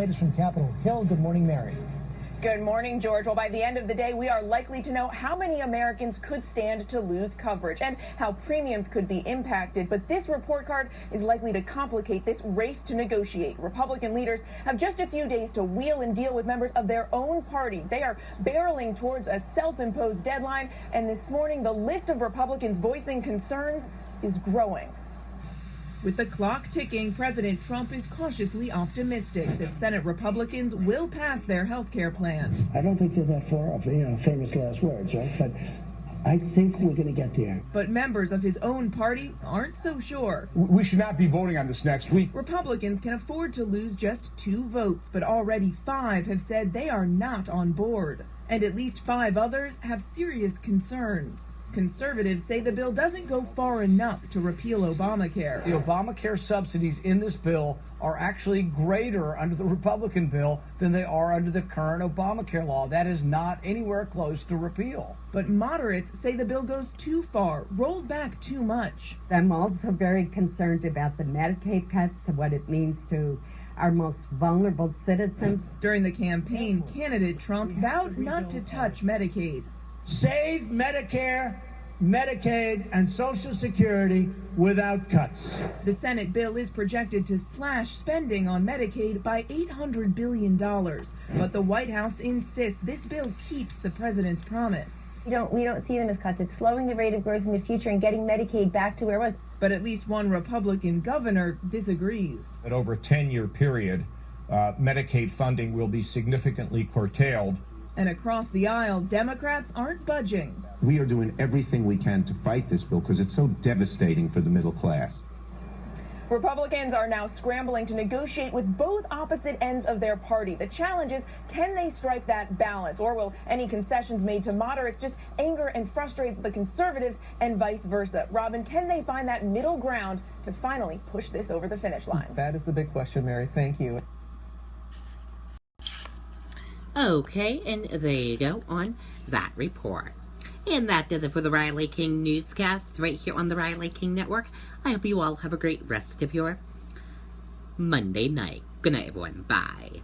Latest from Capitol Hill. Good morning, Mary. Good morning, George. Well, by the end of the day, we are likely to know how many Americans could stand to lose coverage and how premiums could be impacted. But this report card is likely to complicate this race to negotiate. Republican leaders have just a few days to wheel and deal with members of their own party. They are barreling towards a self-imposed deadline. And this morning, the list of Republicans voicing concerns is growing. With the clock ticking, President Trump is cautiously optimistic that Senate Republicans will pass their health care plan. I don't think they're that far off, famous last words, right? But I think we're going to get there. But members of his own party aren't so sure. We should not be voting on this next week. Republicans can afford to lose just 2 votes, but already 5 have said they are not on board. And at least 5 others have serious concerns. Conservatives say the bill doesn't go far enough to repeal Obamacare. The Obamacare subsidies in this bill are actually greater under the Republican bill than they are under the current Obamacare law. That is not anywhere close to repeal. But moderates say the bill goes too far, rolls back too much. I'm also very concerned about the Medicaid cuts and what it means to our most vulnerable citizens. During the campaign, candidate Trump vowed not to touch Medicaid. Save Medicare, Medicaid, and Social Security without cuts. The Senate bill is projected to slash spending on Medicaid by $800 billion. But the White House insists this bill keeps the president's promise. We don't see them as cuts. It's slowing the rate of growth in the future and getting Medicaid back to where it was. But at least one Republican governor disagrees. That over a 10-year period, Medicaid funding will be significantly curtailed. And across the aisle, Democrats aren't budging. We are doing everything we can to fight this bill because it's so devastating for the middle class. Republicans are now scrambling to negotiate with both opposite ends of their party. The challenge is, can they strike that balance? Or will any concessions made to moderates just anger and frustrate the conservatives and vice versa? Robin, can they find that middle ground to finally push this over the finish line? That is the big question, Mary. Thank you. Okay, and there you go on that report. And that does it for the Riley King Newscast right here on the Riley King Network. I hope you all have a great rest of your Monday night. Good night, everyone. Bye.